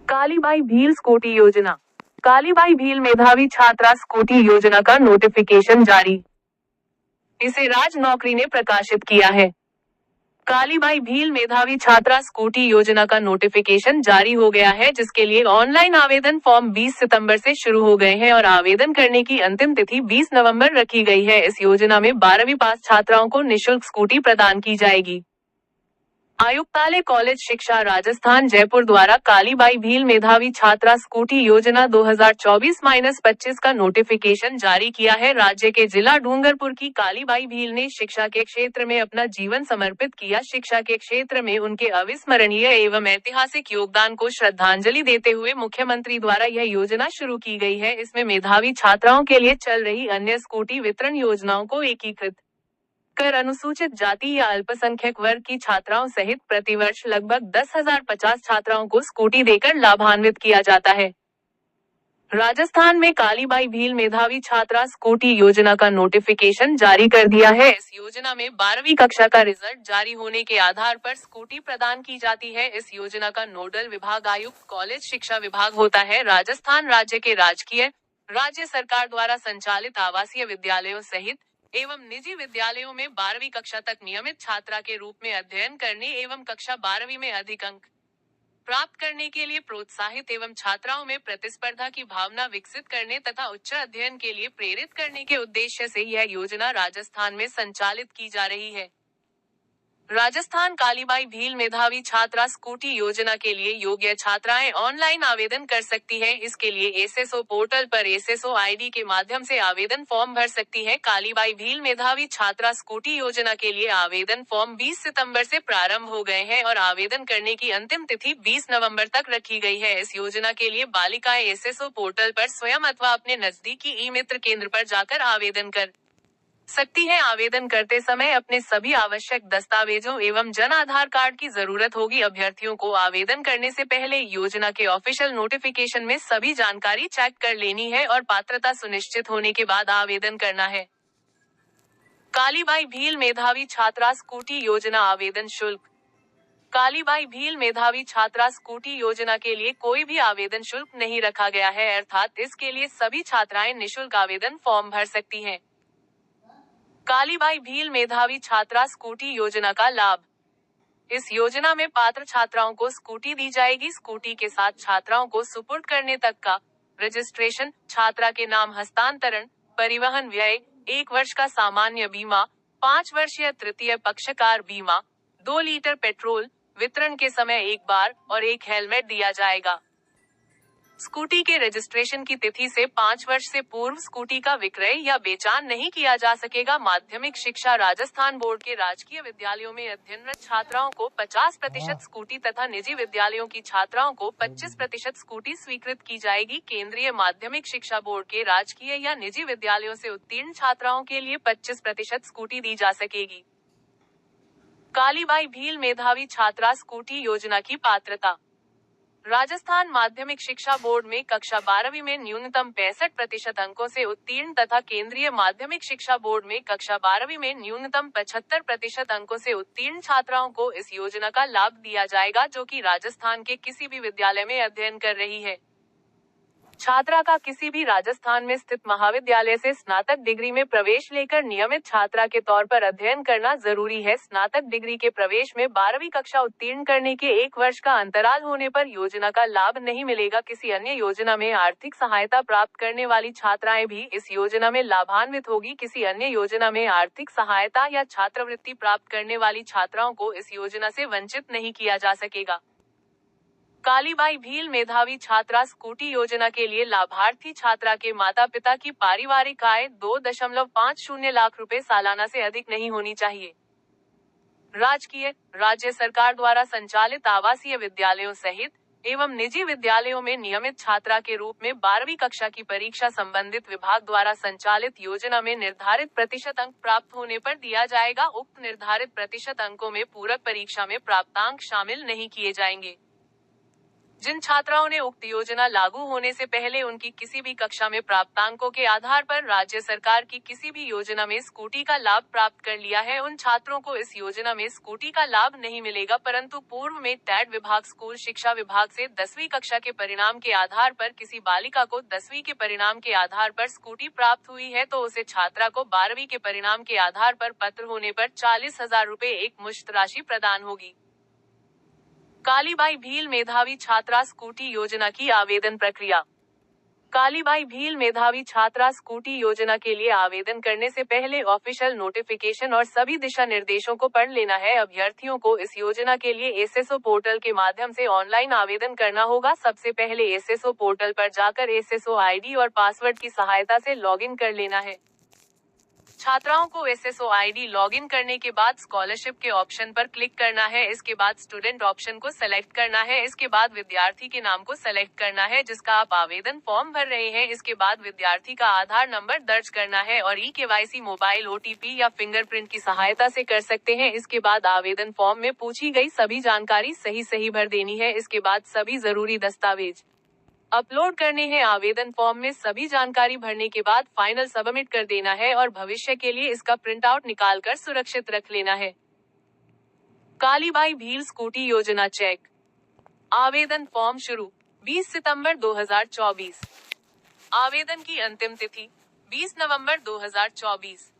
Kalibai Bhil scooty योजना। कालीबाई भील मेधावी छात्रा स्कूटी योजना का नोटिफिकेशन जारी। इसे राज नौकरी ने प्रकाशित किया है। कालीबाई भील मेधावी छात्रा स्कूटी योजना का नोटिफिकेशन जारी हो गया है, जिसके लिए ऑनलाइन आवेदन फॉर्म 20 सितंबर से शुरू हो गए हैं और आवेदन करने की अंतिम तिथि 20 नवंबर रखी गई है। इस योजना में 12वीं पास छात्राओं को निःशुल्क स्कूटी प्रदान की जाएगी। आयुक्तालय कॉलेज शिक्षा राजस्थान जयपुर द्वारा कालीबाई भील मेधावी छात्रा स्कूटी योजना 2024-25 का नोटिफिकेशन जारी किया है। राज्य के जिला डूंगरपुर की कालीबाई भील ने शिक्षा के क्षेत्र में अपना जीवन समर्पित किया। शिक्षा के क्षेत्र में उनके अविस्मरणीय एवं ऐतिहासिक योगदान को श्रद्धांजलि देते हुए मुख्यमंत्री द्वारा यह योजना शुरू की गई है। इसमें मेधावी छात्राओं के लिए चल रही अन्य स्कूटी वितरण योजनाओं को एकीकृत कर अनुसूचित जाति या अल्पसंख्यक वर्ग की छात्राओं सहित प्रतिवर्ष लगभग 10,050 छात्राओं को स्कूटी देकर लाभान्वित किया जाता है। राजस्थान में कालीबाई भील मेधावी छात्रा स्कूटी योजना का नोटिफिकेशन जारी कर दिया है। इस योजना में 12वीं कक्षा का रिजल्ट जारी होने के आधार पर स्कूटी प्रदान की जाती है। इस योजना का नोडल विभाग आयुक्त कॉलेज शिक्षा विभाग होता है। राजस्थान राज्य के राजकीय राज्य सरकार द्वारा संचालित आवासीय विद्यालयों सहित एवं निजी विद्यालयों में 12वीं कक्षा तक नियमित छात्रा के रूप में अध्ययन करने एवं कक्षा 12वीं में अधिक अंक प्राप्त करने के लिए प्रोत्साहित एवं छात्राओं में प्रतिस्पर्धा की भावना विकसित करने तथा उच्च अध्ययन के लिए प्रेरित करने के उद्देश्य से यह योजना राजस्थान में संचालित की जा रही है। राजस्थान कालीबाई भील मेधावी छात्रा स्कूटी योजना के लिए योग्य छात्राएं ऑनलाइन आवेदन कर सकती हैं। इसके लिए एसएसओ पोर्टल पर एसएसओ आईडी के माध्यम से आवेदन फॉर्म भर सकती है। कालीबाई भील मेधावी छात्रा स्कूटी योजना के लिए आवेदन फॉर्म 20 सितंबर से प्रारंभ हो गए हैं और आवेदन करने की अंतिम तिथि 20 नवंबर तक रखी गई है। इस योजना के लिए बालिकाएं एसएसओ पोर्टल पर स्वयं अथवा अपने नजदीकी ई मित्र केंद्र पर जाकर आवेदन कर सकती है। आवेदन करते समय अपने सभी आवश्यक दस्तावेजों एवं जन आधार कार्ड की जरूरत होगी। अभ्यर्थियों को आवेदन करने से पहले योजना के ऑफिशियल नोटिफिकेशन में सभी जानकारी चेक कर लेनी है और पात्रता सुनिश्चित होने के बाद आवेदन करना है। कालीबाई भील मेधावी छात्रा स्कूटी योजना आवेदन शुल्क। कालीबाई भील मेधावी छात्रा स्कूटी योजना के लिए कोई भी आवेदन शुल्क नहीं रखा गया है, अर्थात इसके लिए सभी छात्राएं निःशुल्क आवेदन फॉर्म भर सकती हैं। कालीबाई भील मेधावी छात्रा स्कूटी योजना का लाभ। इस योजना में पात्र छात्राओं को स्कूटी दी जाएगी। स्कूटी के साथ छात्राओं को सुपुर्द करने तक का रजिस्ट्रेशन, छात्रा के नाम हस्तांतरण, परिवहन व्यय, 1 वर्ष का सामान्य बीमा, 5 वर्षीय तृतीय पक्षकार बीमा, 2 लीटर पेट्रोल, वितरण के समय 1 बार और 1 हेलमेट दिया जाएगा। स्कूटी के रजिस्ट्रेशन की तिथि से 5 वर्ष से पूर्व स्कूटी का विक्रय या बेचान नहीं किया जा सकेगा। माध्यमिक शिक्षा राजस्थान बोर्ड के राजकीय विद्यालयों में अध्ययनरत छात्राओं को 50% स्कूटी तथा निजी विद्यालयों की छात्राओं को 25% स्कूटी स्वीकृत की जाएगी। केंद्रीय माध्यमिक शिक्षा बोर्ड के राजकीय या निजी विद्यालयों से उत्तीर्ण छात्राओं के लिए 25% स्कूटी दी जा सकेगी। कालीबाई भील मेधावी छात्रा स्कूटी योजना की पात्रता। राजस्थान माध्यमिक शिक्षा बोर्ड में कक्षा 12वीं में न्यूनतम 65% अंकों से उत्तीर्ण तथा केंद्रीय माध्यमिक शिक्षा बोर्ड में कक्षा 12वीं में न्यूनतम 75% अंकों से उत्तीर्ण छात्राओं को इस योजना का लाभ दिया जाएगा, जो कि राजस्थान के किसी भी विद्यालय में अध्ययन कर रही है। छात्रा का किसी भी राजस्थान में स्थित महाविद्यालय से स्नातक डिग्री में प्रवेश लेकर नियमित छात्रा के तौर पर अध्ययन करना जरूरी है। स्नातक डिग्री के प्रवेश में 12वीं कक्षा उत्तीर्ण करने के 1 वर्ष का अंतराल होने पर योजना का लाभ नहीं मिलेगा। किसी अन्य योजना में आर्थिक सहायता प्राप्त करने वाली छात्राएं भी इस योजना में लाभान्वित होगी। किसी अन्य योजना में आर्थिक सहायता या छात्रवृत्ति प्राप्त करने वाली छात्राओं को इस योजना से वंचित नहीं किया जा सकेगा। कालीबाई भील मेधावी छात्रा स्कूटी योजना के लिए लाभार्थी छात्रा के माता पिता की पारिवारिक आय 2.50 लाख रुपए सालाना से अधिक नहीं होनी चाहिए। राजकीय राज्य सरकार द्वारा संचालित आवासीय विद्यालयों सहित एवं निजी विद्यालयों में नियमित छात्रा के रूप में 12वीं कक्षा की परीक्षा संबंधित विभाग द्वारा संचालित योजना में निर्धारित प्रतिशत अंक प्राप्त होने पर दिया जाएगा। उक्त निर्धारित प्रतिशत अंकों में पूरक परीक्षा में प्राप्तांक शामिल नहीं किए जाएंगे। जिन छात्राओं ने उक्त योजना लागू होने से पहले उनकी किसी भी कक्षा में प्राप्तांकों के आधार पर राज्य सरकार की किसी भी योजना में स्कूटी का लाभ प्राप्त कर लिया है, उन छात्रों को इस योजना में स्कूटी का लाभ नहीं मिलेगा। परंतु पूर्व में टैट विभाग स्कूल शिक्षा विभाग से 10वीं कक्षा के परिणाम के आधार पर किसी बालिका को 10वीं के परिणाम के आधार पर स्कूटी प्राप्त हुई है तो उसे छात्रा को 12वीं के परिणाम के आधार पर पत्र होने पर 40,000 रुपए एक मुश्त राशि प्रदान होगी। कालीबाई भील मेधावी छात्रा स्कूटी योजना की आवेदन प्रक्रिया। कालीबाई भील मेधावी छात्रा स्कूटी योजना के लिए आवेदन करने से पहले ऑफिशियल नोटिफिकेशन और सभी दिशा निर्देशों को पढ़ लेना है। अभ्यर्थियों को इस योजना के लिए एसएसओ पोर्टल के माध्यम से ऑनलाइन आवेदन करना होगा। सबसे पहले एसएसओ पोर्टल पर जाकर एसएसओ आईडी और पासवर्ड की सहायता से लॉगिन कर लेना है। छात्राओं को एसएसओ आईडी लॉगिन करने के बाद स्कॉलरशिप के ऑप्शन पर क्लिक करना है। इसके बाद स्टूडेंट ऑप्शन को सेलेक्ट करना है। इसके बाद विद्यार्थी के नाम को सेलेक्ट करना है जिसका आप आवेदन फॉर्म भर रहे हैं। इसके बाद विद्यार्थी का आधार नंबर दर्ज करना है और ई-केवाईसी मोबाइल ओटीपी या फिंगरप्रिंट की सहायता से कर सकते हैं। इसके बाद आवेदन फॉर्म में पूछी गई सभी जानकारी सही भर देनी है। इसके बाद सभी जरूरी दस्तावेज अपलोड करने हैं। आवेदन फॉर्म में सभी जानकारी भरने के बाद फाइनल सबमिट कर देना है और भविष्य के लिए इसका प्रिंट आउट निकाल कर सुरक्षित रख लेना है। कालीबाई भील स्कूटी योजना चेक। आवेदन फॉर्म शुरू 20 सितंबर 2024। आवेदन की अंतिम तिथि 20 नवंबर 2024।